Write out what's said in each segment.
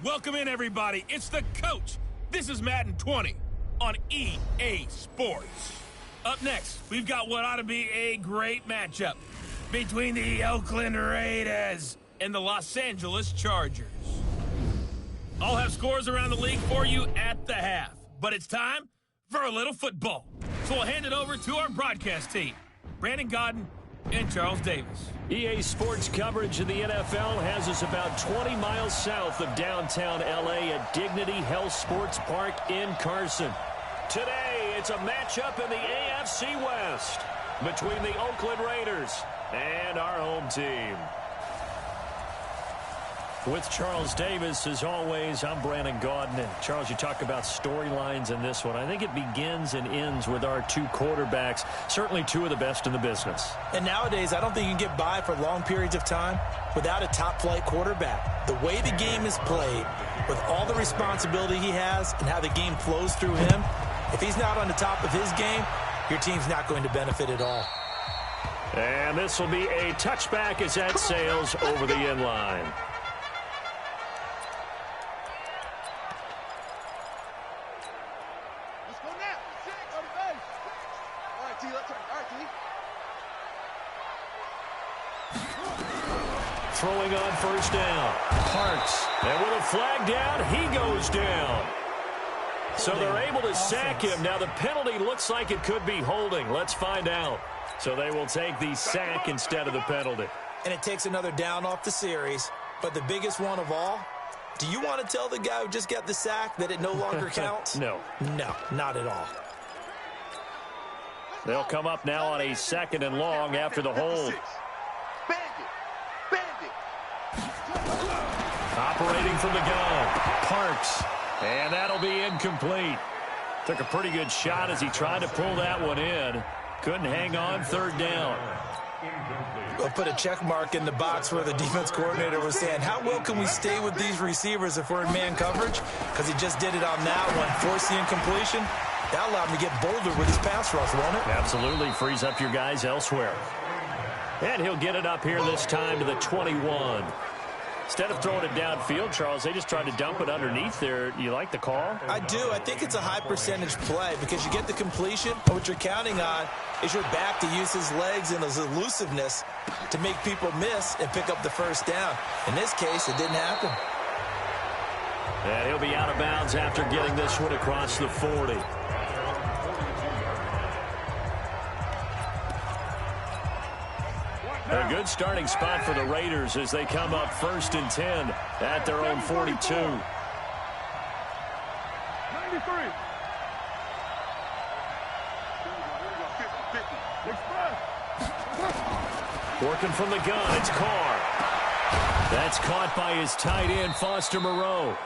Welcome in, everybody. It's the coach. This is Madden 20 on EA Sports. Up next, we've got what ought to be a great matchup between the Oakland Raiders and the Los Angeles Chargers. I'll have scores around the league for you at the half, but it's time for a little football. So I'll hand it over to our broadcast team, Brandon Godden and Charles Davis. EA Sports coverage of the NFL has us about 20 miles south of downtown L.A. at Dignity Health Sports Park in Carson. Today, it's a matchup in the AFC West between the Oakland Raiders and our home team. With Charles Davis, as always, I'm Brandon Godden. And Charles, you talk about storylines in this one. I think it begins and ends with our two quarterbacks, certainly two of the best in the business. And nowadays, I don't think you can get by for long periods of time without a top-flight quarterback. The way the game is played, with all the responsibility he has and how the game flows through him, if he's not on the top of his game, your team's not going to benefit at all. And this will be a touchback as that sails over the end line. Throwing on first down. Parks. And with a flag down, he goes down. So they're able to sack him. Now the penalty looks like it could be holding. Let's find out. So they will take the sack instead of the penalty. And it takes another down off the series. But the biggest one of all, do you want to tell the guy who just got the sack that it no longer counts? No. No, not at all. They'll come up now on a 2nd and long after the hold. Operating from the gun, Parks, and that'll be incomplete. Took a pretty good shot as he tried to pull that one in. Couldn't hang on, 3rd down. We'll put a check mark in the box where the defense coordinator was saying, how well can we stay with these receivers if we're in man coverage? Because he just did it on that one, forced the incompletion. That allowed him to get bolder with his pass rush, won't it? Absolutely, frees up your guys elsewhere. And he'll get it up here this time to the 21. Instead of throwing it downfield, Charles, they just tried to dump it underneath there. You like the call? I do. I think it's a high percentage play because you get the completion, and what you're counting on is your back to use his legs and his elusiveness to make people miss and pick up the first down. In this case, it didn't happen. And he'll be out of bounds after getting this one across the 40. A good starting spot for the Raiders as they come up 1st and 10 at their own 42. 93. Working from the gun, it's Carr. That's caught by his tight end, Foster Moreau.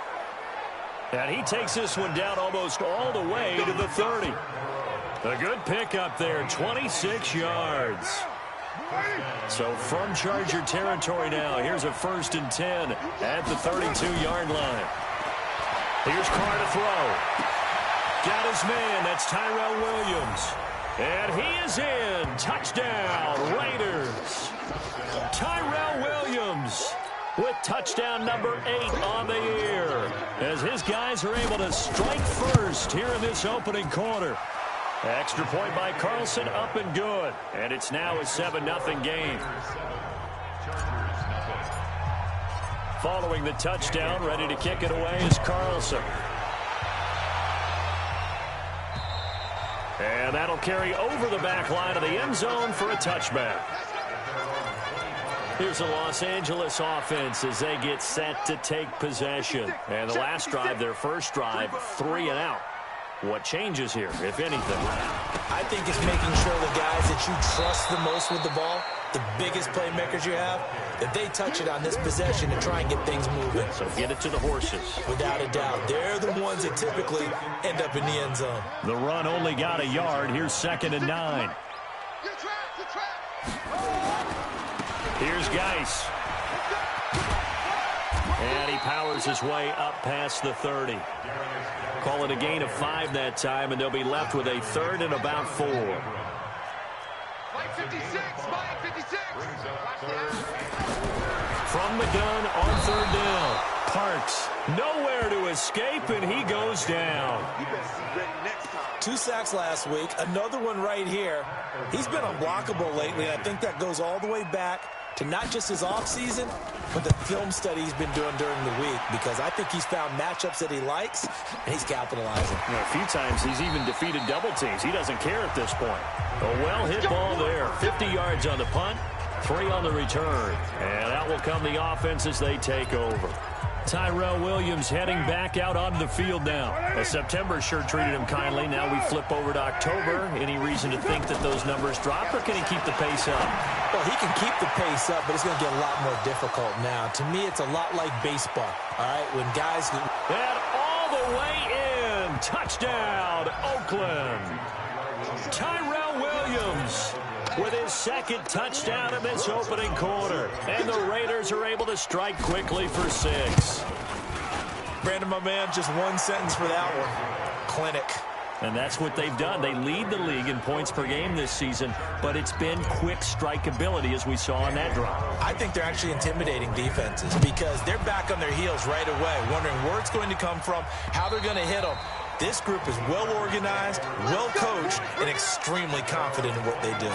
And he takes this one down almost all the way to the 30. A good pickup there, 26 yards. So from Charger territory now, here's a 1st and 10 at the 32-yard line. Here's Carr to throw. Got his man, that's Tyrell Williams. And he is in. Touchdown, Raiders. Tyrell Williams with touchdown number 8 on the year as his guys are able to strike first here in this opening quarter. Extra point by Carlson, up and good. And it's now a 7-0 game. Following the touchdown, ready to kick it away is Carlson. And that'll carry over the back line of the end zone for a touchback. Here's the Los Angeles offense as they get set to take possession. And the last drive, their first drive, 3 and out. What changes here, if anything? I think it's making sure the guys that you trust the most with the ball, the biggest playmakers you have, that they touch it on this possession to try and get things moving. So get it to the horses. Without a doubt. They're the ones that typically end up in the end zone. The run only got a yard. Here's 2nd and 9. Here's Geis. And he powers his way up past the 30. Call it a gain of 5 that time, and they'll be left with a 3rd and about 4. Mike 56, Mike 56. From the gun on 3rd down. Parks. Nowhere to escape, and he goes down. 2 sacks last week, another one right here. He's been unblockable lately, and I think that goes all the way back to not just his offseason, but the film study he's been doing during the week, because I think he's found matchups that he likes, and he's capitalizing. You know, a few times he's even defeated double teams. He doesn't care at this point. A well-hit ball there. 50 yards on the punt, 3 on the return. And out will come the offense as they take over. Tyrell Williams heading back out onto the field now. September sure treated him kindly. Now we flip over to October. Any reason to think that those numbers drop, or can he keep the pace up? Well, he can keep the pace up, but it's going to get a lot more difficult now. To me, it's a lot like baseball, all right? When guys... And all the way in. Touchdown, Oakland. Tyrell Williams with his second touchdown in this opening quarter. And the Raiders are able to strike quickly for 6. Brandon, my man, just one sentence for that one. Clinic. And that's what they've done. They lead the league in points per game this season, but it's been quick strikeability, as we saw on that drive. I think they're actually intimidating defenses because they're back on their heels right away, wondering where it's going to come from, how they're going to hit them. This group is well-organized, well-coached, and extremely confident in what they do.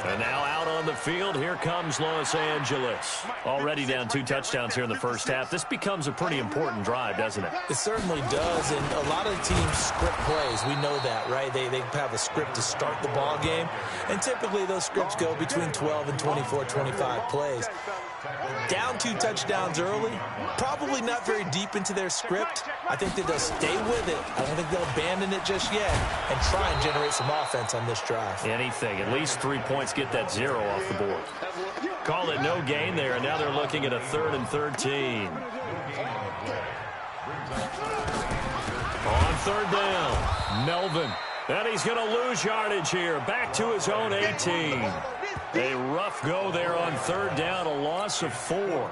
And now out on the field, here comes Los Angeles. Already down 2 touchdowns here in the first half. This becomes a pretty important drive, doesn't it? It certainly does, and a lot of teams script plays. We know that, right? They have a script to start the ball game, and typically those scripts go between 12 and 24, 25 plays. Down 2 touchdowns early, probably not very deep into their script. I think that they'll stay with it. I don't think they'll abandon it just yet and try and generate some offense on this drive. Anything, at least 3 points, get that 0 off the board. Call it no gain there, and now they're looking at a 3rd and 13. On 3rd down, Melvin. And he's going to lose yardage here, back to his own 18. A rough go there on 3rd down, a loss of 4.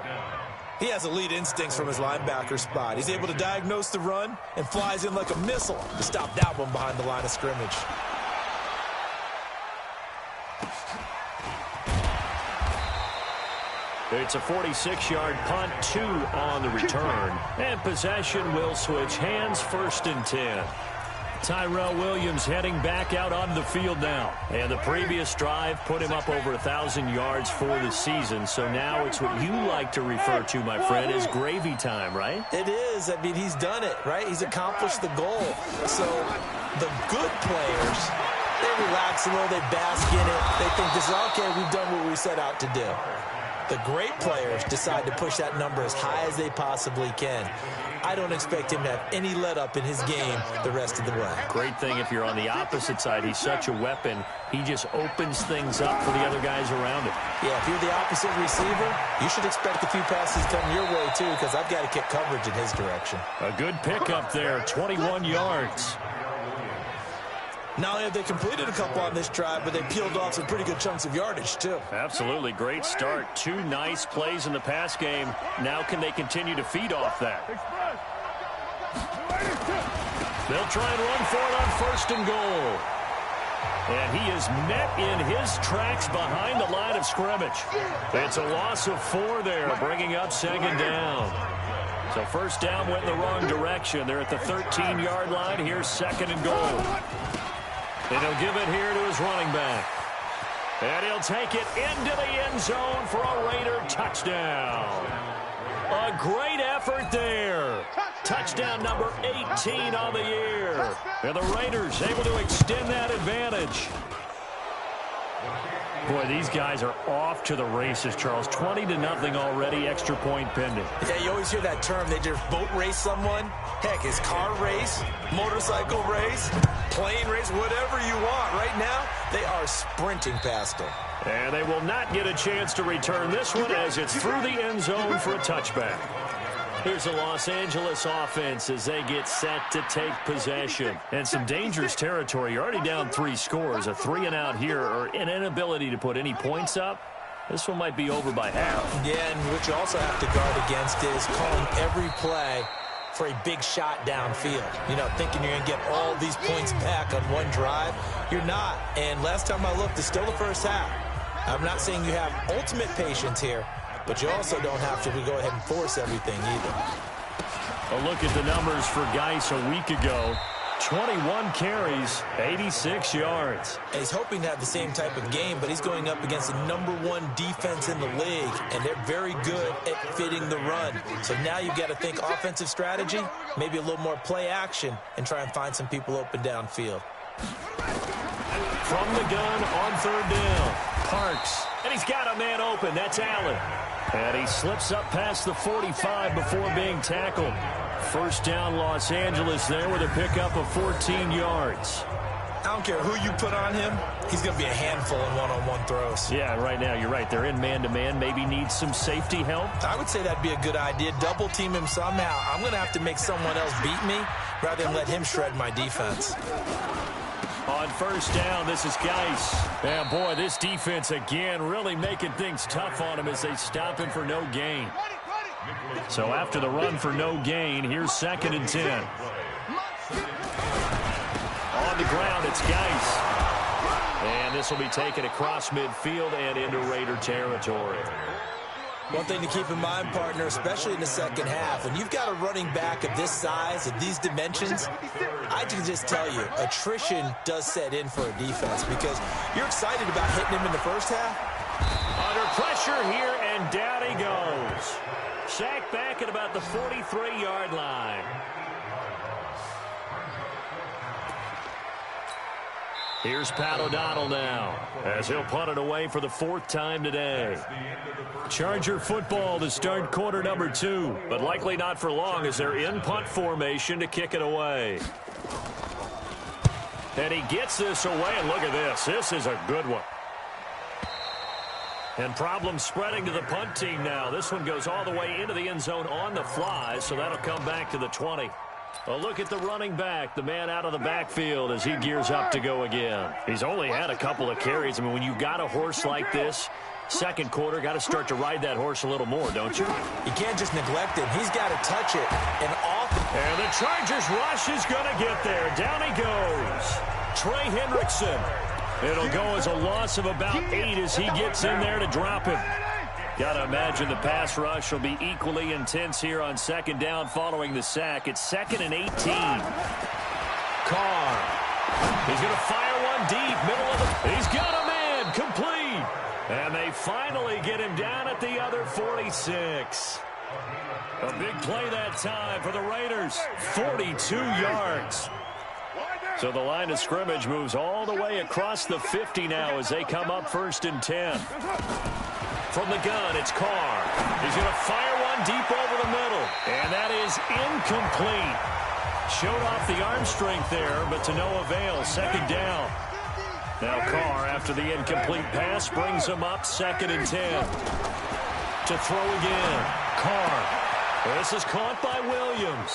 He has elite instincts from his linebacker spot. He's able to diagnose the run and flies in like a missile to stop that one behind the line of scrimmage. It's a 46-yard punt, 2 on the return. And possession will switch hands, 1st and 10. Tyrell Williams heading back out onto the field now. And the previous drive put him up over 1,000 yards for the season. So now it's what you like to refer to, my friend, as gravy time, right? It is. I mean, he's done it, right? He's accomplished the goal. So the good players, they relax a little, they bask in it. They think this is, okay, we've done what we set out to do. The great players decide to push that number as high as they possibly can. I don't expect him to have any let-up in his game the rest of the way. Great thing if you're on the opposite side. He's such a weapon. He just opens things up for the other guys around him. Yeah, if you're the opposite receiver, you should expect a few passes coming your way, too, because I've got to kick coverage in his direction. A good pickup there, 21 yards. Not only have they completed a couple on this drive, but they peeled off some pretty good chunks of yardage, too. Absolutely. Great start. 2 nice plays in the pass game. Now can they continue to feed off that? They'll try and run for it on 1st and goal. And he is met in his tracks behind the line of scrimmage. It's a loss of 4 there, bringing up 2nd down. So 1st down went in the wrong direction. They're at the 13-yard line. Here's 2nd and goal. And he'll give it here to his running back. And he'll take it into the end zone for a Raider touchdown. A great effort there. Touchdown number 18 on the year. And the Raiders able to extend that advantage. Boy, these guys are off to the races, Charles. 20-0 already, extra point pending. Yeah, you always hear that term. They just boat race someone. Heck, it's car race, motorcycle race, plane race, whatever you want. Right now, they are sprinting past them. And they will not get a chance to return this one as it's through the end zone for a touchback. Here's the Los Angeles offense as they get set to take possession. And some dangerous territory. You're already down 3 scores. A 3-and-out here, or an inability to put any points up. This one might be over by half. Yeah, and what you also have to guard against is calling every play for a big shot downfield. You know, thinking you're going to get all these points back on one drive. You're not. And last time I looked, it's still the first half. I'm not saying you have ultimate patience here, but you also don't have to go ahead and force everything either. A look at the numbers for Geis a week ago. 21 carries, 86 yards. And he's hoping to have the same type of game, but he's going up against the #1 defense in the league, and they're very good at fitting the run. So now you've got to think offensive strategy, maybe a little more play action, and try and find some people open downfield. From the gun on 3rd down, Parks. And he's got a man open. That's Allen. And he slips up past the 45 before being tackled. First down, Los Angeles there with a pickup of 14 yards. I don't care who you put on him. He's going to be a handful in one-on-one throws. Yeah, right now, you're right. They're in man-to-man. Maybe needs some safety help. I would say that'd be a good idea. Double team him somehow. I'm going to have to make someone else beat me rather than let him shred my defense. On first down, this is Geis. And boy, this defense again really making things tough on him as they stop him for no gain. So after the run for no gain, here's 2nd and 10. On the ground, it's Geis. And this will be taken across midfield and into Raider territory. One thing to keep in mind, partner, especially in the second half, when you've got a running back of this size, of these dimensions, I can just tell you, attrition does set in for a defense because you're excited about hitting him in the first half. Under pressure here, and down he goes. Sacked back at about the 43-yard line. Here's Pat O'Donnell now, as he'll punt it away for the 4th time today. Charger football to start quarter number 2, but likely not for long as they're in punt formation to kick it away. And he gets this away, and look at this. This is a good one. And problems spreading to the punt team now. This one goes all the way into the end zone on the fly, so that'll come back to the 20. A look at the running back, the man out of the backfield as he gears up to go again. He's only had a couple of carries. I mean, when you've got a horse like this, second quarter, got to start to ride that horse a little more, don't you? You can't just neglect him. He's got to touch it. And off. And the Chargers rush is going to get there. Down he goes. Trey Hendrickson. It'll go as a loss of about 8 as he gets in there to drop him. Got to imagine the pass rush will be equally intense here on 2nd down following the sack. It's 2nd and 18. Carr. He's going to fire one deep, middle of the... He's got a man, complete. And they finally get him down at the other 46. A big play that time for the Raiders. 42 yards. So the line of scrimmage moves all the way across the 50 now as they come up 1st and 10. From the gun, it's Carr. He's going to fire one deep over the middle. And that is incomplete. Showed off the arm strength there, but to no avail. 2nd down. Now Carr, after the incomplete pass, brings him up 2nd and 10. To throw again. Carr. This is caught by Williams.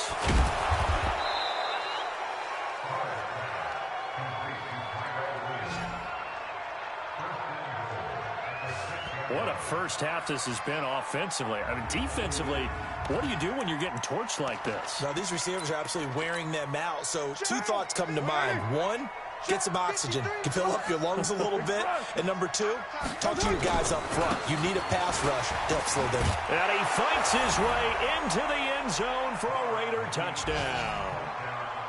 What a first half this has been offensively. I mean, defensively, what do you do when you're getting torched like this? Now, these receivers are absolutely wearing them out. So 2 thoughts come to mind. 1, get some oxygen. You fill up your lungs a little bit. And number 2, talk to your guys up front. You need a pass rush to help slow them. And he fights his way into the end zone for a Raider touchdown.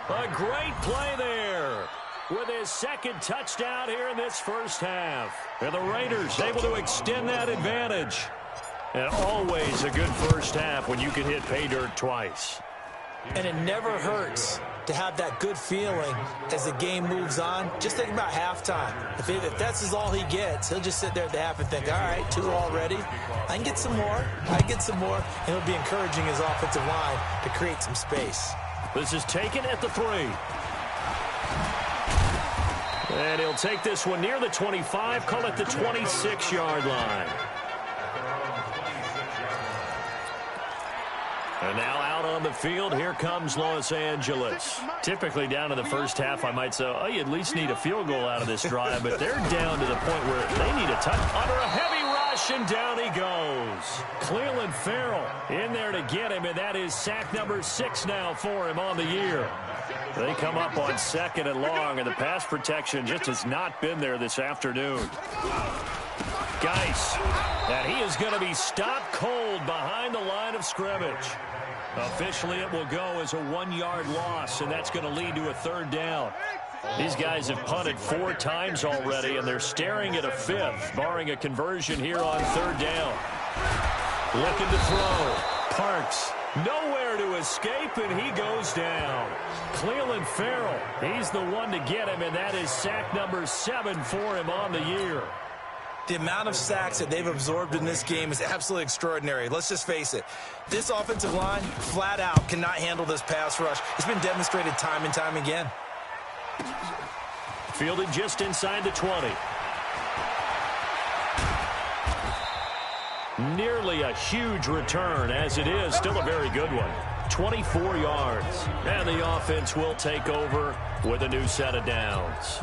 A great play there with his 2nd touchdown here in this first half. And the Raiders able to extend that advantage. And always a good first half when you can hit pay dirt twice. And it never hurts to have that good feeling as the game moves on. Just think about halftime. If that's all he gets, he'll just sit there at the half and think, all right, 2 already. I can get some more. I can get some more. And he'll be encouraging his offensive line to create some space. This is taken at the 3. And he'll take this one near the 25, call it the 26-yard line. And now out on the field, here comes Los Angeles. Typically down to the first half, I might say, oh, you at least need a field goal out of this drive, but they're down to the point where they need a touch. Under a heavy rush, and down he goes. Cleveland Farrell in there to get him, and that is sack number 6 now for him on the year. They come up on 2nd and long, and the pass protection just has not been there this afternoon. Geis. And he is going to be stopped cold behind the line of scrimmage. Officially, it will go as a 1-yard loss, and that's going to lead to a 3rd down. These guys have punted 4 times already, and they're staring at a 5th, barring a conversion here on 3rd down. Looking to throw. Parks. Nowhere to escape, and he goes down. Cleveland Farrell, he's the one to get him, and that is sack number 7 for him on the year. The amount of sacks that they've absorbed in this game is absolutely extraordinary. Let's just face it. This offensive line, flat out, cannot handle this pass rush. It's been demonstrated time and time again. Fielded just inside the 20. Nearly a huge return, as it is still a very good one. 24 yards. And the offense will take over with a new set of downs.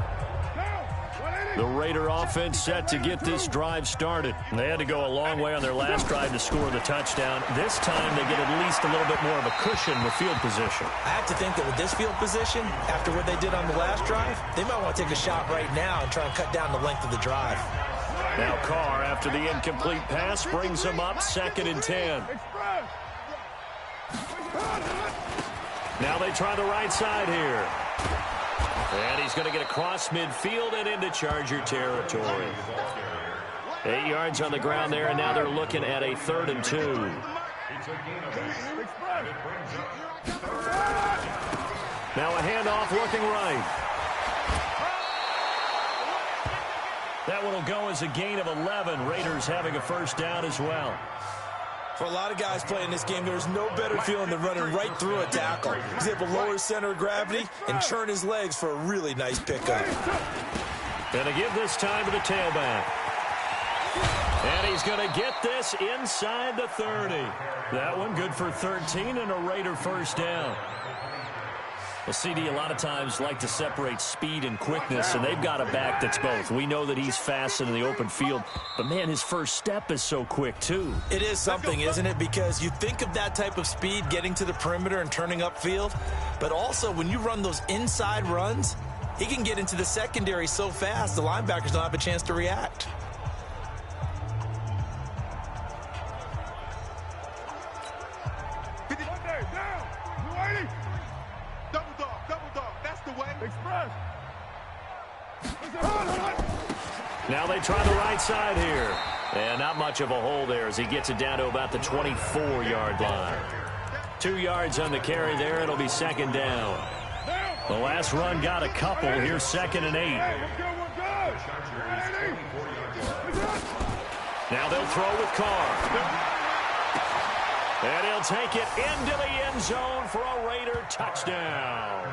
The Raider offense set to get this drive started. They had to go a long way on their last drive to score the touchdown. This time they get at least a little bit more of a cushion with field position. I have to think that with this field position, after what they did on the last drive, they might want to take a shot right now and try and cut down the length of the drive. Now Carr, after the incomplete pass, brings them up 2nd and 10. Now they try the right side here. And he's going to get across midfield and into Charger territory. 8 yards on the ground there, and now they're looking at a 3rd and 2. Now a handoff looking right. That one will go as a gain of 11. Raiders having a 1st down as well. For a lot of guys playing this game, there's no better feeling than running right through a tackle. He's able to lower his center of gravity and churn his legs for a really nice pickup. Gonna give this time to the tailback. And he's going to get this inside the 30. That one good for 13 and a Raider 1st down. Well, CD, a lot of times like to separate speed and quickness, and they've got a back that's both. We know that he's fast in the open field, but, man, his first step is so quick, too. It is something, isn't it? Because you think of that type of speed getting to the perimeter and turning upfield, but also when you run those inside runs, he can get into the secondary so fast the linebackers don't have a chance to react. Now they try the right side here. And not much of a hole there as he gets it down to about the 24-yard line. 2 yards on the carry there. It'll be 2nd down. The last run got a couple. Here's 2nd and 8. Now they'll throw with Carr. And he'll take it into the end zone for a Raider touchdown.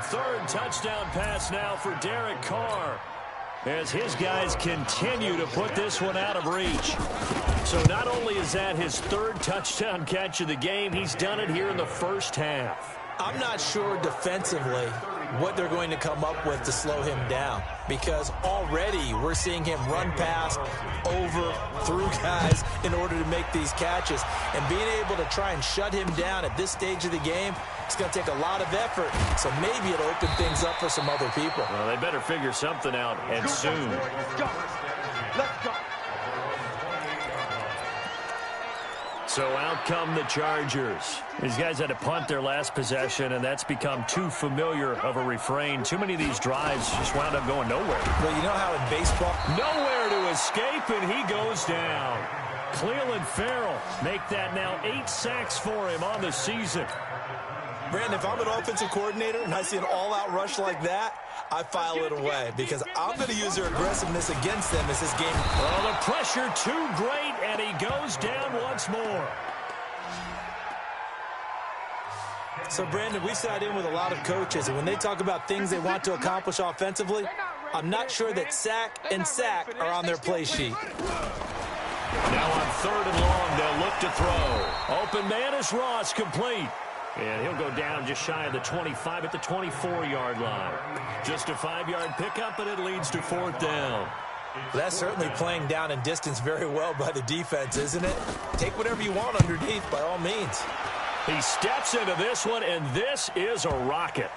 3rd touchdown pass now for Derek Carr, as his guys continue to put this one out of reach. So not only is that his 3rd touchdown catch of the game, he's done it here in the first half. I'm not sure defensively what they're going to come up with to slow him down, because already we're seeing him run past, over, through guys in order to make these catches. And being able to try and shut him down at this stage of the game, it's going to take a lot of effort. So maybe it'll open things up for some other people. Well, they better figure something out, and soon. Let's go. So out come the Chargers. These guys had to punt their last possession, and that's become too familiar of a refrain. Too many of these drives just wound up going nowhere. Well, you know how in baseball, nowhere to escape, and he goes down. Cleveland Farrell make that now 8 sacks for him on the season. Brandon, if I'm an offensive coordinator and I see an all-out rush like that, I file it away because I'm going to use their aggressiveness against them as this game. Well, the pressure too great, and he goes down once more. So, Brandon, we've sat in with a lot of coaches, and when they talk about things they want to accomplish offensively, I'm not sure that sack and sack are on their play sheet. Now on 3rd and long, they'll look to throw. Open man is Ross, complete. And he'll go down just shy of the 25 at the 24-yard line. Just a 5-yard pickup, and it leads to 4th down. That's certainly playing down and distance very well by the defense, isn't it? Take whatever you want underneath, by all means. He steps into this one, and this is a rocket.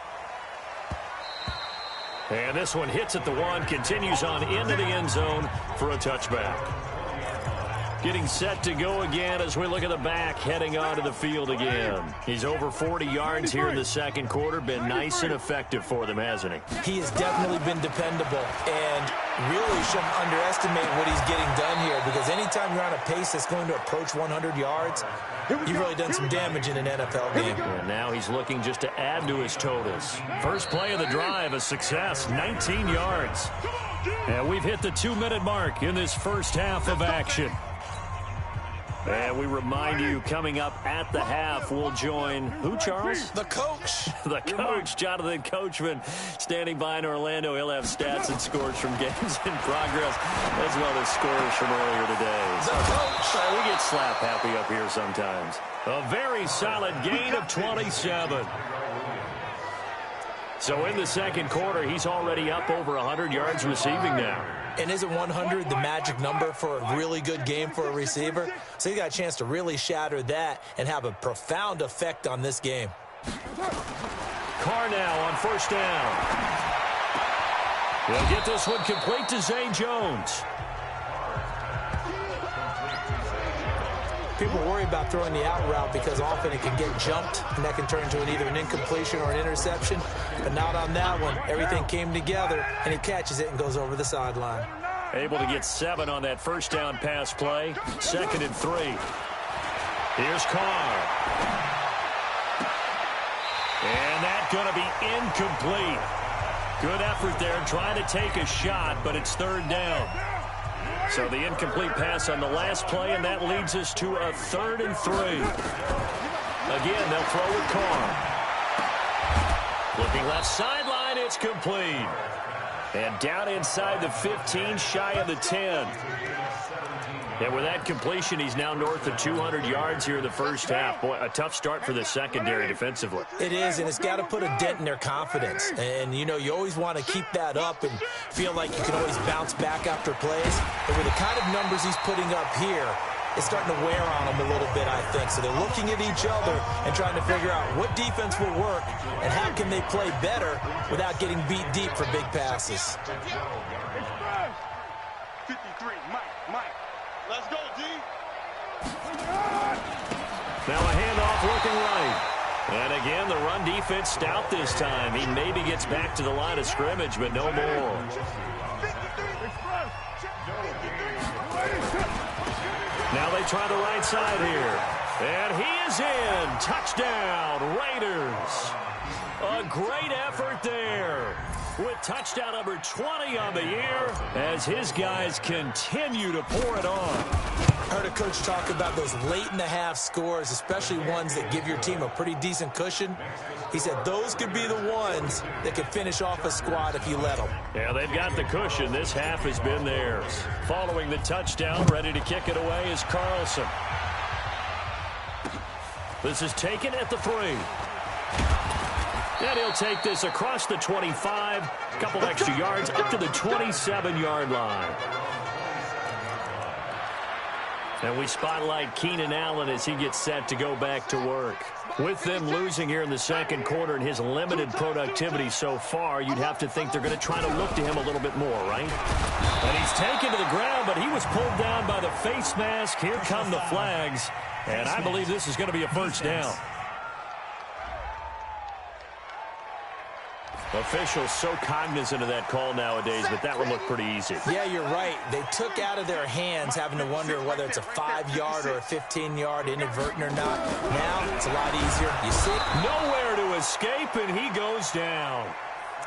And this one hits at the 1, continues on into the end zone for a touchback. Getting set to go again as we look at the back, heading onto the field again. He's over 40 yards here in the second quarter. Been nice and effective for them, hasn't he? He has definitely been dependable, and really shouldn't underestimate what he's getting done here, because anytime you're on a pace that's going to approach 100 yards, you've really done some damage in an NFL game. And now he's looking just to add to his totals. First play of the drive, a success, 19 yards. And we've hit the 2-minute mark in this first half of action. And we remind you, coming up at the half, we'll join who, Charles? The coach. The coach, Jonathan Coachman, standing by in Orlando. He'll have stats and scores from games in progress, as well as scores from earlier today. The coach. We get slap happy up here sometimes. A very solid gain of 27. So in the second quarter, he's already up over 100 yards receiving now. And isn't 100 the magic number for a really good game for a receiver? So he got a chance to really shatter that and have a profound effect on this game. Carr now on first down. He'll get this one complete to Zay Jones. People worry about throwing the out route because often it can get jumped, and that can turn into either an incompletion or an interception. But not on that one. Everything came together, and he catches it and goes over the sideline. Able to get 7 on that first down pass play. 2nd and 3. Here's Carr. And that's going to be incomplete. Good effort there, trying to take a shot, but it's 3rd down. So the incomplete pass on the last play, and that leads us to a 3rd and 3. Again, they'll throw with Carr. Looking left sideline, it's complete. And down inside the 15, shy of the 10. And with that completion, he's now north of 200 yards here in the first half. Boy, a tough start for the secondary defensively. It is, and it's got to put a dent in their confidence. And, you know, you always want to keep that up and feel like you can always bounce back after plays. But with the kind of numbers he's putting up here, it's starting to wear on them a little bit, I think. So they're looking at each other and trying to figure out what defense will work and how can they play better without getting beat deep for big passes. 53, Mike. Let's go, D. Now a handoff looking right. And again, the run defense stout this time. He maybe gets back to the line of scrimmage, but no more. Now they try the right side here. And he is in. Touchdown, Raiders. A great effort there, with touchdown number 20 on the year as his guys continue to pour it on. Heard a coach talk about those late-in-the-half scores, especially ones that give your team a pretty decent cushion. He said those could be the ones that could finish off a squad if you let them. Yeah, they've got the cushion. This half has been theirs. Following the touchdown, ready to kick it away is Carlson. This is taken at the 3. And he'll take this across the 25, a couple extra yards up to the 27-yard line. And we spotlight Keenan Allen as he gets set to go back to work. With them losing here in the second quarter and his limited productivity so far, you'd have to think they're going to try to look to him a little bit more, right? And he's taken to the ground, but he was pulled down by the face mask. Here come the flags, and I believe this is going to be a first down. Officials so cognizant of that call nowadays, but that one looked pretty easy. Yeah, you're right. They took out of their hands having to wonder whether it's a 5-yard or a 15-yard inadvertent or not. Now it's a lot easier. You see? Nowhere to escape, and he goes down.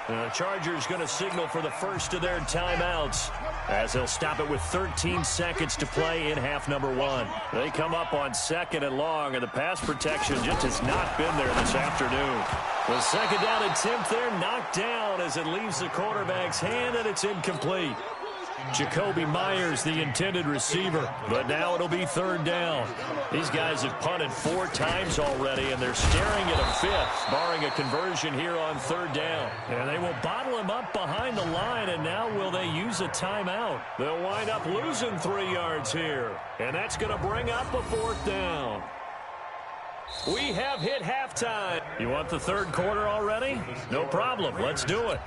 The Chargers going to signal for the first of their timeouts as they'll stop it with 13 seconds to play in half number 1. They come up on 2nd and long, and the pass protection just has not been there this afternoon. The second down attempt there knocked down as it leaves the quarterback's hand, and it's incomplete. Jacoby Myers, the intended receiver, but now it'll be 3rd down. These guys have punted 4 times already, and they're staring at a 5th, barring a conversion here on 3rd down. And they will bottle him up behind the line, and now will they use a timeout? They'll wind up losing 3 yards here, and that's going to bring up a 4th down. We have hit halftime. You want the 3rd quarter already? No problem. Let's do it.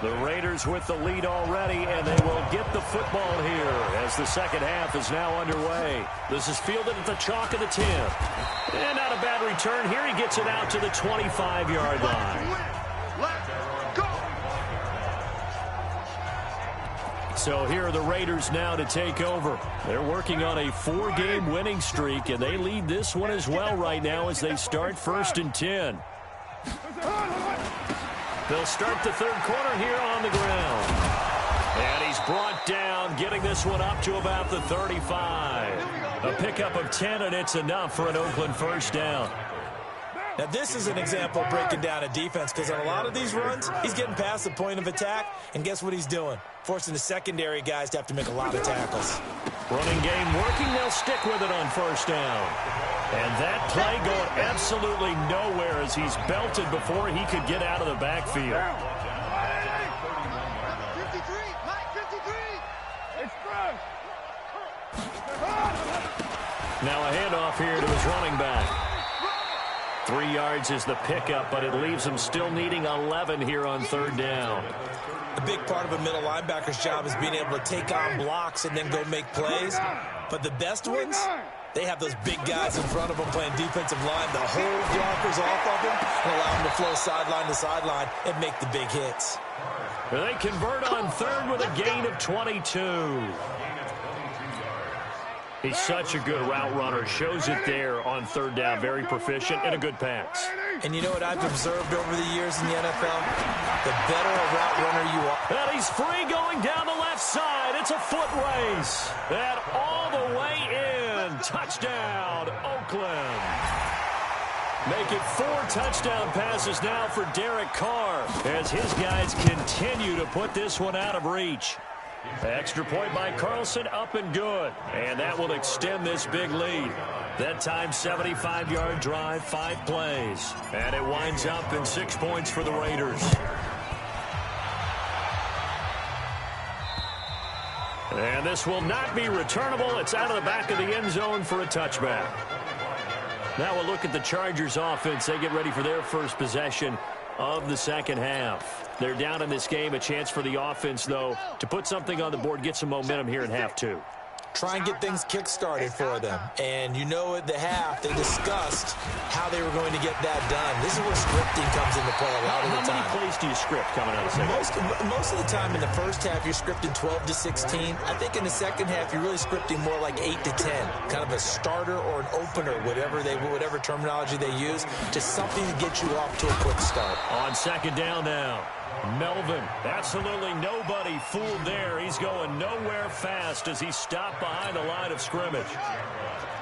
The Raiders with the lead already, and they will get the football here as the second half is now underway. This is fielded at the chalk of the 10. And not a bad return here. He gets it out to the 25-yard line. Let's go. So here are the Raiders now to take over. They're working on a 4-game winning streak, and they lead this one as well right now as they start 1st and 10. They'll start the third quarter here on the ground. And he's brought down, getting this one up to about the 35. A pickup of 10, and it's enough for an Oakland first down. Now, this is an example of breaking down a defense, because on a lot of these runs, he's getting past the point of attack, and guess what he's doing? Forcing the secondary guys to have to make a lot of tackles. Running game working, they'll stick with it on first down. And that play going absolutely nowhere as he's belted before he could get out of the backfield. 53, Mike, 53. Express. Now a handoff here to his running back. 3 yards is the pickup, but it leaves him still needing 11 here on third down. A big part of a middle linebacker's job is being able to take on blocks and then go make plays. But the best ones, they have those big guys in front of them playing defensive line that hold blockers off of them and allow them to flow sideline to sideline and make the big hits. They convert on third with a gain of 22. He's such a good route runner. Shows it there on third down. Very proficient and a good pass. And you know what I've observed over the years in the NFL? The better a route runner you are. And he's free going down the left side. It's a foot race. And all the way in. Touchdown, Oakland. Make it 4 touchdown passes now for Derek Carr as his guys continue to put this one out of reach. Extra point by Carlson, up and good. And that will extend this big lead. That time, 75-yard drive, 5 plays. And it winds up in 6 points for the Raiders. And this will not be returnable. It's out of the back of the end zone for a touchback. Now we'll look at the Chargers offense. They get ready for their first possession of the second half. They're down in this game. A chance for the offense, though, to put something on the board, get some momentum here in half 2. Try and get things kick-started for them. And you know at the half, they discussed how they were going to get that done. This is where scripting comes into play a lot of the time. How many plays do you script coming out of the second? Most of the time in the first half, you're scripting 12 to 16. I think in the second half, you're really scripting more like 8 to 10. Kind of a starter or an opener, whatever terminology they use, just something to get you off to a quick start. On second down now. Melvin, absolutely nobody fooled there. He's going nowhere fast as he's stopped behind the line of scrimmage.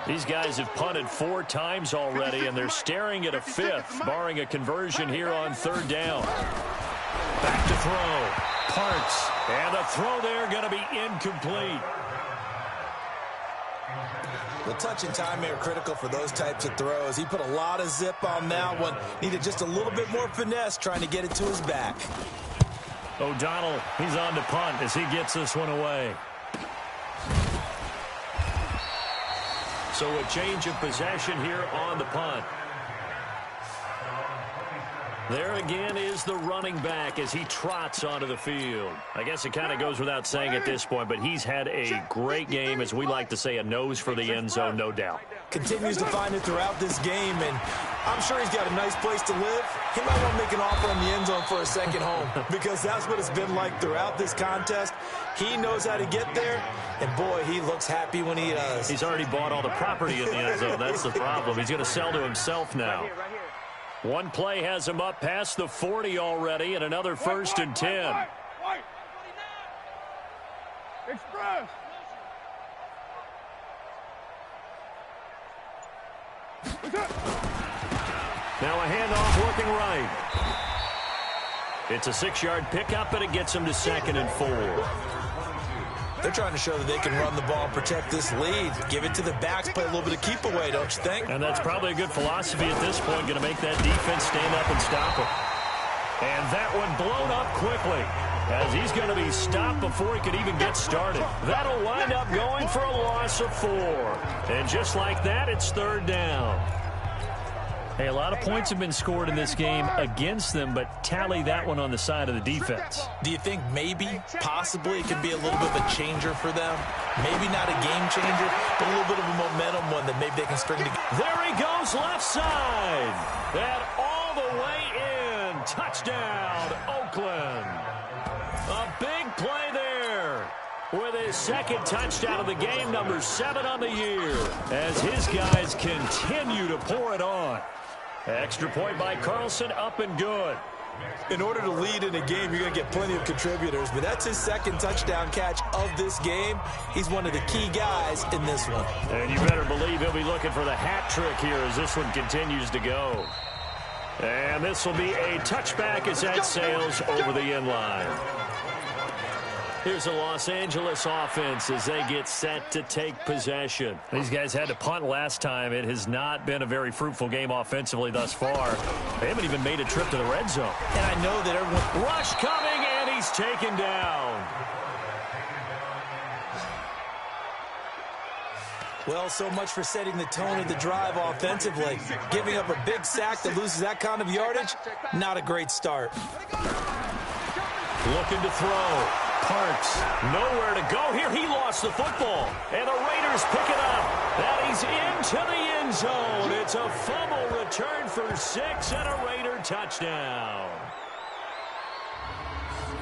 These guys have punted 4 times already, and they're staring at a 5th, barring a conversion here on third down. Back to throw. Parks. And the throw there going to be incomplete. The touch and time are critical for those types of throws. He put a lot of zip on that one. Needed just a little bit more finesse trying to get it to his back. O'Donnell, he's on to punt as he gets this one away. So a change of possession here on the punt. There again is the running back as he trots onto the field. I guess it kind of goes without saying at this point, but he's had a great game, as we like to say, a nose for the end zone, no doubt. Continues to find it throughout this game, and I'm sure he's got a nice place to live. He might want to make an offer in the end zone for a second home because that's what it's been like throughout this contest. He knows how to get there, and boy, he looks happy when he does. He's already bought all the property in the end zone. That's the problem. He's going to sell to himself now. One play has him up past the 40 already, and another 1st and 10. Express. Now a handoff working right. It's a 6-yard pickup, and it gets him to 2nd and 4. They're trying to show that they can run the ball and protect this lead. Give it to the backs, play a little bit of keep away, don't you think? And that's probably a good philosophy at this point, going to make that defense stand up and stop him. And that one blown up quickly as he's going to be stopped before he could even get started. That'll wind up going for a loss of 4. And just like that, it's third down. Hey, a lot of points have been scored in this game against them, but tally that one on the side of the defense. Do you think maybe, possibly, it could be a little bit of a changer for them? Maybe not a game changer, but a little bit of a momentum one that maybe they can string together. There he goes, left side. And all the way in. Touchdown, Oakland. A big play there. With his second touchdown of the game, number 7 on the year, as his guys continue to pour it on. Extra point by Carlson, up and good. In order to lead in a game, you're going to get plenty of contributors, but that's his second touchdown catch of this game. He's one of the key guys in this one. And you better believe he'll be looking for the hat trick here as this one continues to go. And this will be a touchback as that sails over the end line. Here's the Los Angeles offense as they get set to take possession. These guys had to punt last time. It has not been a very fruitful game offensively thus far. They haven't even made a trip to the red zone. And I know that everyone... Rush coming, and he's taken down. Well, so much for setting the tone of the drive offensively. Giving up a big sack that loses that kind of yardage, not a great start. Looking to throw. Parks, nowhere to go here. He lost the football, and the Raiders pick it up. And he's into the end zone. It's a fumble return for 6 and a Raider touchdown.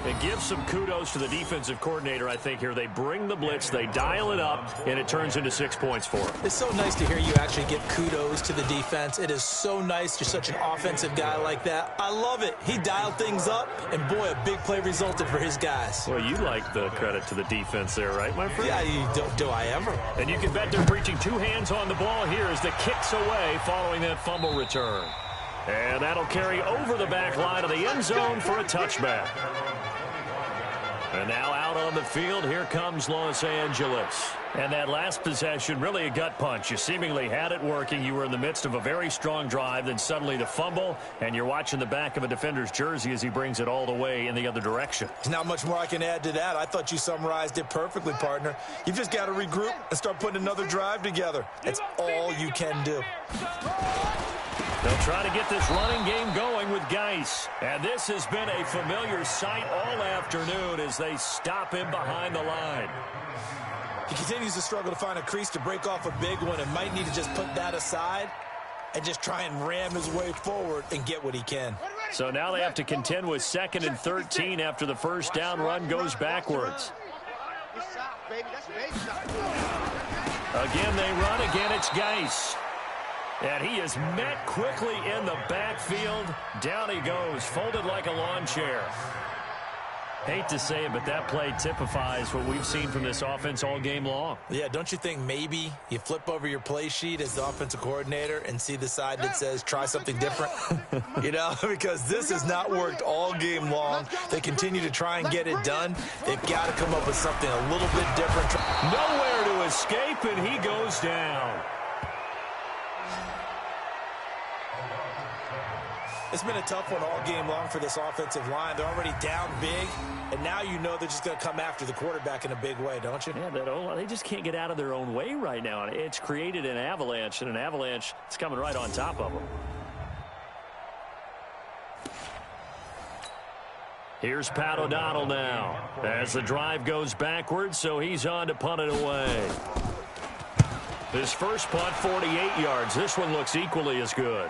It gives some kudos to the defensive coordinator, I think, here. They bring the blitz, they dial it up, and it turns into 6 points for him. It's so nice to hear you actually give kudos to the defense. It is so nice. You're such an offensive guy like that. I love it. He dialed things up, and boy, a big play resulted for his guys. Well, you like the credit to the defense there, right, my friend? Yeah, do I ever? And you can bet they're preaching 2 hands on the ball here as the kick's away following that fumble return. And that'll carry over the back line of the end zone for a touchback. And now out on the field, here comes Los Angeles. And that last possession, really a gut punch. You seemingly had it working. You were in the midst of a very strong drive, then suddenly the fumble, and you're watching the back of a defender's jersey as he brings it all the way in the other direction. There's not much more I can add to that. I thought you summarized it perfectly, partner. You've just got to regroup and start putting another drive together. That's all you can do. They'll try to get this running game going with Geis. And this has been a familiar sight all afternoon as they stop him behind the line. He continues to struggle to find a crease to break off a big one and might need to just put that aside and just try and ram his way forward and get what he can. So now they have to contend with 2nd and 13 after the first down run goes backwards. Again, they run. Again, it's Geis. And he is met quickly in the backfield. Down he goes, folded like a lawn chair. Hate to say it, but that play typifies what we've seen from this offense all game long. Yeah, don't you think maybe you flip over your play sheet as the offensive coordinator and see the side that says try something different? You know, because this has not worked all game long. They continue to try and get it done. They've got to come up with something a little bit different. Nowhere to escape, and he goes down. It's been a tough one all game long for this offensive line. They're already down big, and now you know they're just going to come after the quarterback in a big way, don't you? Yeah, they just can't get out of their own way right now. It's created an avalanche, and an avalanche is coming right on top of them. Here's Pat O'Donnell now as the drive goes backwards, so he's on to punt it away. His first punt, 48 yards. This one looks equally as good.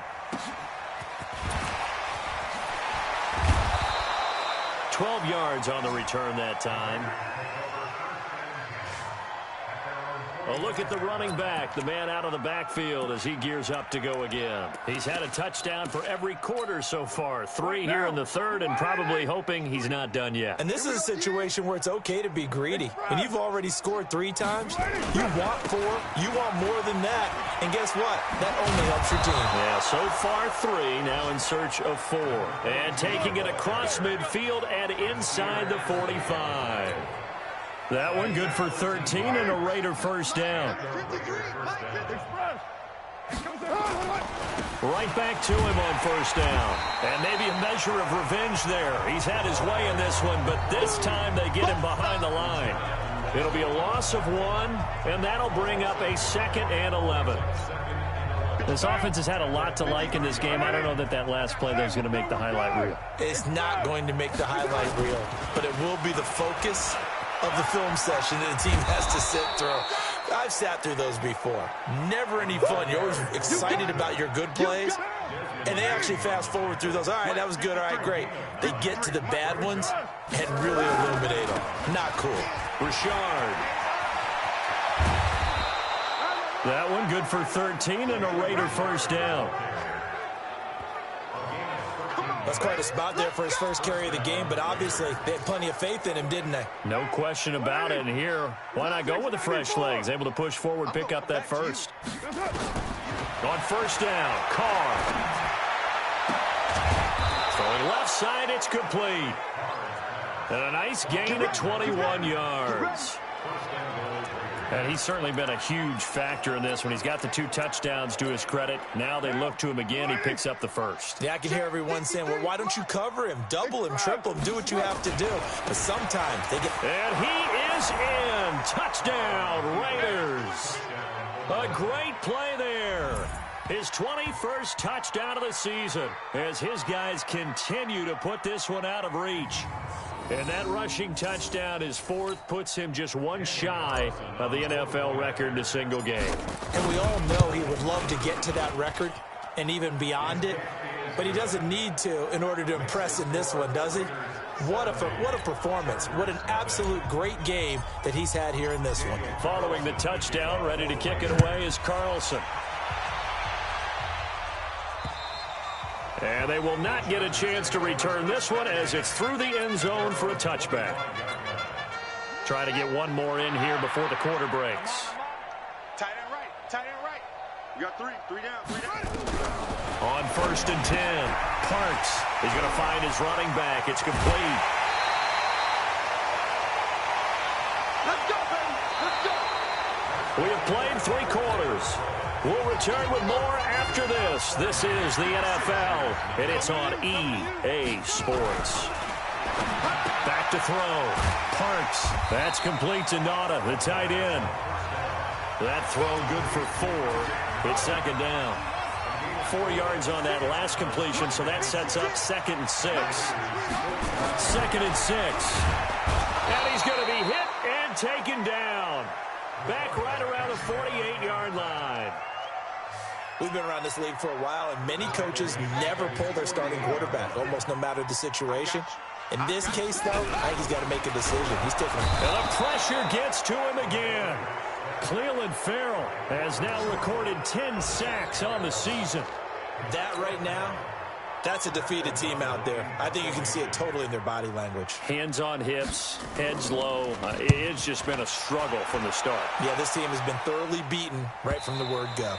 12 yards on the return that time. A look at the running back, the man out of the backfield as he gears up to go again. He's had a touchdown for every quarter so far. 3 here in the third, and probably hoping he's not done yet. And this is a situation where it's okay to be greedy. When you've already scored 3 times, you want 4, you want more than that. And guess what? That only helps your team. Yeah, so far 3, now in search of 4. And taking it across midfield and inside the 45. That one good for 13 and a Raider first down. Right back to him on first down. And maybe a measure of revenge there. He's had his way in this one, but this time they get him behind the line. It'll be a loss of 1, and that'll bring up a 2nd and 11. This offense has had a lot to like in this game. I don't know that last play though is going to make the highlight reel. It's not going to make the highlight reel, but it will be the focus of the film session that the team has to sit through. I've sat through those before. Never any fun. You're always excited about your good plays, and they actually fast forward through those. All right, that was good. All right, great. They get to the bad ones and really illuminate them. Not cool. Richard. That one good for 13 and a Raider first down. That's quite a spot there for his first carry of the game, but obviously they had plenty of faith in him, didn't they? No question about it. And here, why not go with the fresh legs? Able to push forward, pick up that first. On first down, Carr. Throwing left side, it's complete. And a nice gain of 21 yards. And he's certainly been a huge factor in this when he's got the 2 touchdowns to his credit. Now they look to him again. He picks up the first. Yeah, I can hear everyone saying, well, why don't you cover him, double him, triple him, do what you have to do. But sometimes they get... And he is in. Touchdown, Raiders. A great play there. His 21st touchdown of the season as his guys continue to put this one out of reach. And that rushing touchdown, his 4th, puts him just 1 shy of the NFL record in a single game. And we all know he would love to get to that record and even beyond it, but he doesn't need to in order to impress in this one, does he? What a performance. What an absolute great game that he's had here in this one. Following the touchdown, ready to kick it away is Carlson. And they will not get a chance to return this one as it's through the end zone for a touchback. Try to get one more in here before the quarter breaks. Tight end right. You got 3 down. On first and 10, Parks is going to find his running back. It's complete. Let's go, baby. Let's go. We have played 3 quarters. We'll return with more after this. This is the NFL, and it's on EA Sports. Back to throw. Parks. That's complete to Nauta, the tight end. That throw good for 4. It's second down. 4 yards on that last completion, so that sets up 2nd and 6. 2nd and 6. And he's going to be hit and taken down. Back right around the 48-yard line. We've been around this league for a while, and many coaches never pull their starting quarterback, almost no matter the situation. In this case, though, I think he's got to make a decision. He's taking... And the pressure gets to him again. Cleveland Farrell has now recorded 10 sacks on the season. That right now, that's a defeated team out there. I think you can see it totally in their body language. Hands on hips, heads low. It's just been a struggle from the start. Yeah, this team has been thoroughly beaten right from the word go.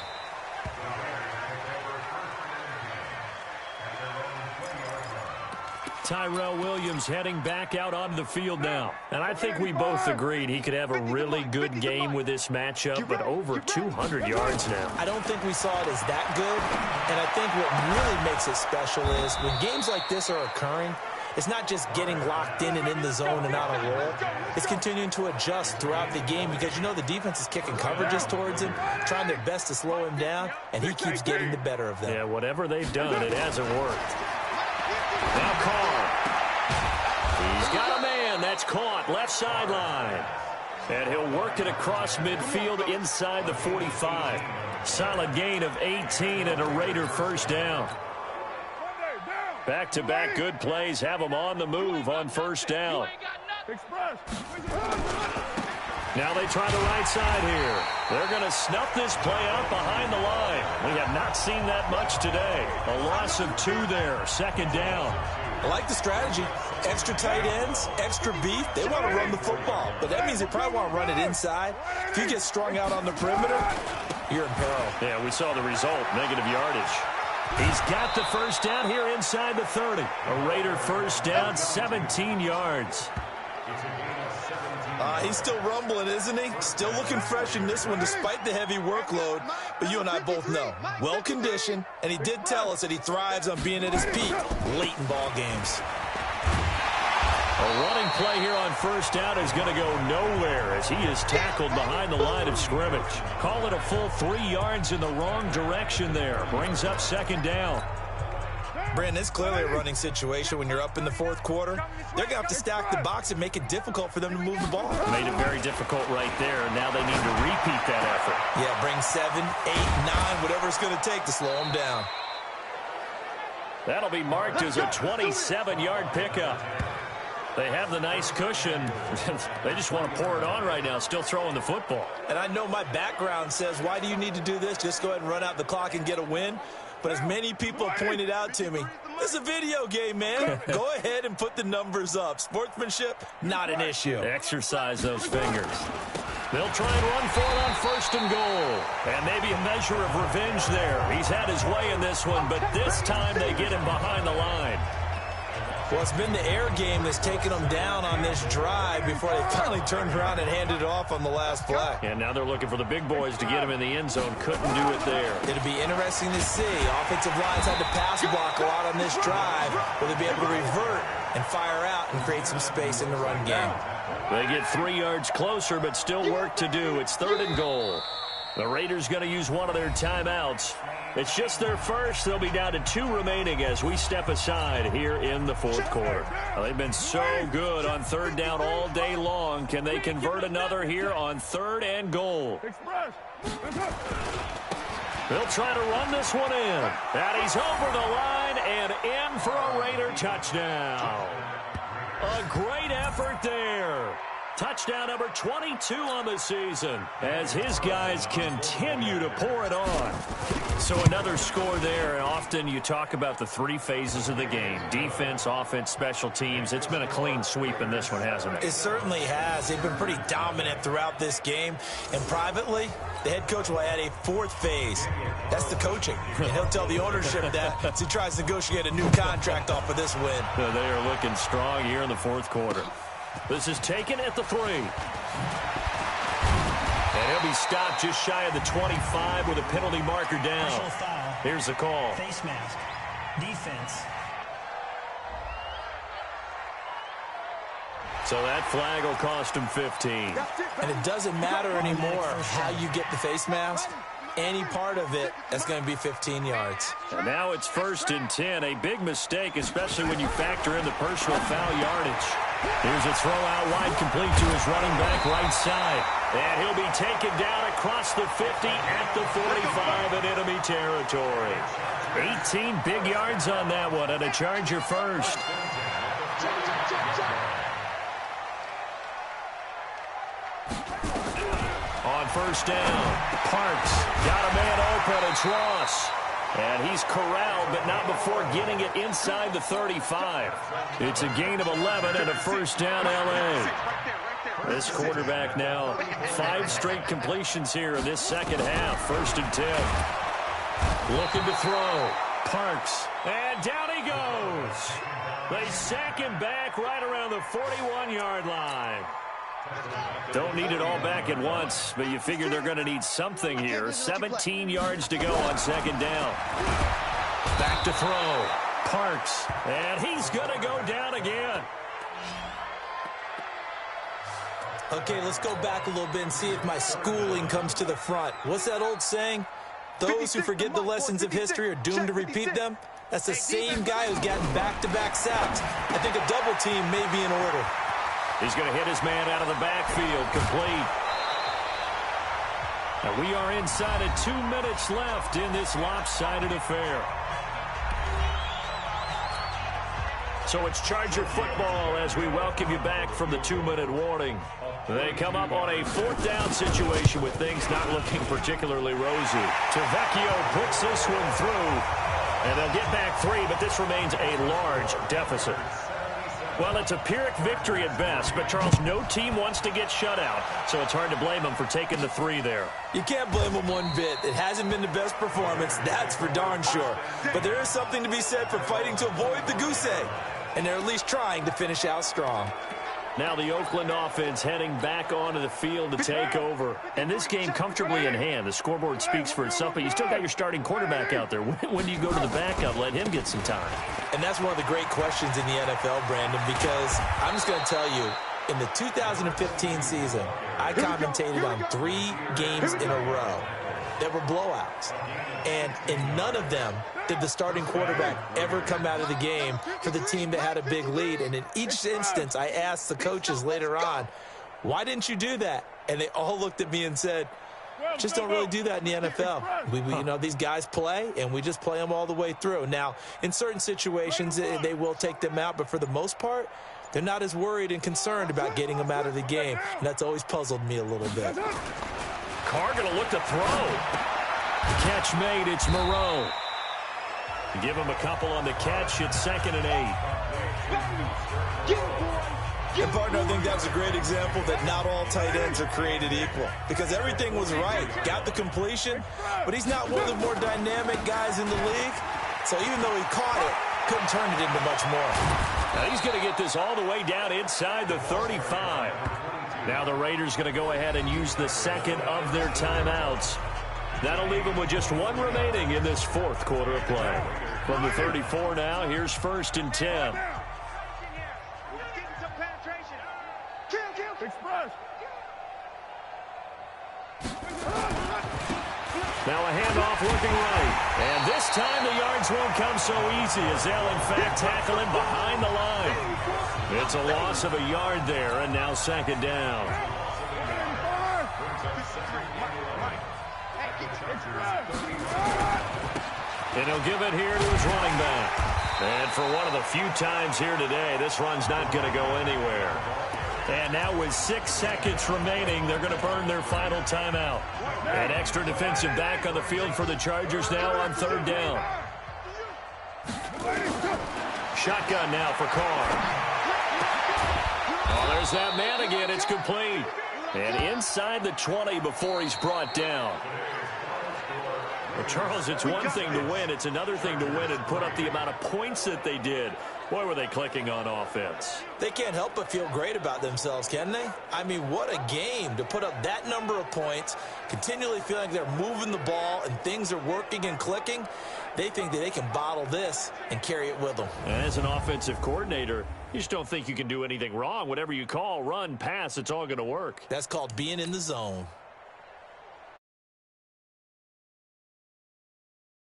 Tyrell Williams heading back out onto the field now. And I think we both agreed he could have a really good game with this matchup, but over 200 yards now. I don't think we saw it as that good, and I think what really makes it special is when games like this are occurring, it's not just getting locked in and in the zone and on a roll. It's continuing to adjust throughout the game because you know the defense is kicking coverages towards him, trying their best to slow him down, and he keeps getting the better of them. Yeah, whatever they've done, it hasn't worked. Now Carr. He's got a man. That's caught. Left sideline. And he'll work it across midfield inside the 45. Solid gain of 18 and a Raider first down. Back-to-back good plays have them on the move on first down. Now they try the right side here. They're going to snuff this play out behind the line. We have not seen that much today. A loss of 2 there. Second down. I like the strategy. Extra tight ends, extra beef. They want to run the football, but that means they probably want to run it inside. If you get strung out on the perimeter, you're in peril. Yeah, we saw the result. Negative yardage. He's got the first down here inside the 30. A Raider first down, 17 yards. He's still rumbling, isn't he? Still looking fresh in this one despite the heavy workload. But you and I both know, well-conditioned, and he did tell us that he thrives on being at his peak late in ball games. A running play here on first down is going to go nowhere as he is tackled behind the line of scrimmage. Call it a full 3 yards in the wrong direction there. Brings up second down. Brandon, it's clearly a running situation when you're up in the fourth quarter. They're going to have to stack the box and make it difficult for them to move the ball. Made it very difficult right there. Now they need to repeat that effort. Yeah, bring 7, 8, 9, whatever it's going to take to slow them down. That'll be marked as a 27-yard pickup. They have the nice cushion. They just want to pour it on right now, still throwing the football. And I know my background says, why do you need to do this? Just go ahead and run out the clock and get a win. But as many people pointed out to me, it's a video game, man. Go ahead and put the numbers up. Sportsmanship, not an issue. Exercise those fingers. They'll try and run for it on first and goal. And maybe a measure of revenge there. He's had his way in this one, but this time they get him behind the line. Well, it's been the air game that's taken them down on this drive before they finally turned around and handed it off on the last play. And now they're looking for the big boys to get him in the end zone. Couldn't do it there. It'll be interesting to see. Offensive lines had to pass block a lot on this drive. Will they be able to revert and fire out and create some space in the run game? They get 3 yards closer, but still work to do. It's third and goal. The Raiders going to use one of their timeouts. It's just their first. They'll be down to 2 remaining as we step aside here in the fourth quarter. Well, they've been so good on third down all day long. Can they convert another here on third and goal? They'll try to run this one in. And he's over the line and in for a Raider touchdown. A great effort there. Touchdown number 22 on the season as his guys continue to pour it on. So another score there, and often you talk about the 3 phases of the game. Defense, offense, special teams. It's been a clean sweep in this one, hasn't it? It certainly has. They've been pretty dominant throughout this game. And privately, the head coach will add a 4th phase. That's the coaching. And he'll tell the ownership that as he tries to negotiate a new contract off of this win. They are looking strong here in the fourth quarter. This is taken at the 3. And he'll be stopped just shy of the 25 with a penalty marker down. Here's the call. Face mask. Defense. So that flag will cost him 15. And it doesn't matter anymore how you get the face mask. Any part of it, that's going to be 15 yards. And now it's 1st and 10. A big mistake, especially when you factor in the personal foul yardage. Here's a throw out wide, complete to his running back right side. And he'll be taken down across the 50 at the 45 in enemy territory. 18 big yards on that one, and a Charger first. On first down, Parks got a man open. It's Ross. And he's corralled, but not before getting it inside the 35. It's a gain of 11 and a first down, L.A. This quarterback now, 5 straight completions here in this second half. 1st and 10. Looking to throw. Parks. And down he goes. They sack him back right around the 41-yard line. Don't need it all back at once, but you figure they're going to need something here. 17 yards to go on second down. Back to throw. Parks. And he's going to go down again. Okay, let's go back a little bit and see if my schooling comes to the front. What's that old saying? Those who forget the lessons of history are doomed to repeat them. That's the same guy who's gotten back-to-back sacks. I think a double team may be in order. He's going to hit his man out of the backfield, complete. And we are inside of 2 minutes left in this lopsided affair. So it's Charger football as we welcome you back from the 2-minute warning. They come up on a 4th down situation with things not looking particularly rosy. Tavecchio puts this one through, and they'll get back 3, but this remains a large deficit. Well, it's a Pyrrhic victory at best, but, Charles, no team wants to get shut out, so it's hard to blame them for taking the 3 there. You can't blame them one bit. It hasn't been the best performance, that's for darn sure. But there is something to be said for fighting to avoid the goose egg, and they're at least trying to finish out strong. Now the Oakland offense heading back onto the field to take over. And this game comfortably in hand. The scoreboard speaks for itself, but you still got your starting quarterback out there. When do you go to the backup? Let him get some time. And that's one of the great questions in the NFL, Brandon, because I'm just going to tell you, in the 2015 season, I commentated on 3 games in a row that were blowouts. And in none of them did the starting quarterback ever come out of the game for the team that had a big lead. And in each instance, I asked the coaches later on, why didn't you do that? And they all looked at me and said, just don't really do that in the NFL. These guys play, and we just play them all the way through. Now, in certain situations, they will take them out, but for the most part, they're not as worried and concerned about getting them out of the game. And that's always puzzled me a little bit. Carr going to look to throw. Catch made. It's Moreau. Give him a couple on the catch. It's 2nd and 8. And, partner, I think that's a great example that not all tight ends are created equal. Because everything was right. Got the completion, but he's not one of the more dynamic guys in the league. So even though he caught it, couldn't turn it into much more. Now he's going to get this all the way down inside the 35. Now the Raiders going to go ahead and use the second of their timeouts. That'll leave them with just 1 remaining in this 4th quarter of play. From the 34 now, here's 1st and 10. Now a handoff looking right. And this time the yards won't come so easy as they'll, in fact, tackle him behind the line. It's a loss of a yard there, and now 2nd down. And he'll give it here to his running back. And for one of the few times here today, this run's not going to go anywhere. And now with 6 seconds remaining, they're going to burn their final timeout. An extra defensive back on the field for the Chargers now on 3rd down. Shotgun now for Carr. Oh, there's that man again. It's complete. And inside the 20 before he's brought down. Well, Charles, it's one thing to win. It's another thing to win and put up the amount of points that they did. Boy, were they clicking on offense. They can't help but feel great about themselves, can they? I mean, what a game to put up that number of points, continually feeling like they're moving the ball and things are working and clicking. They think that they can bottle this and carry it with them. And as an offensive coordinator, you just don't think you can do anything wrong. Whatever you call, run, pass, it's all going to work. That's called being in the zone.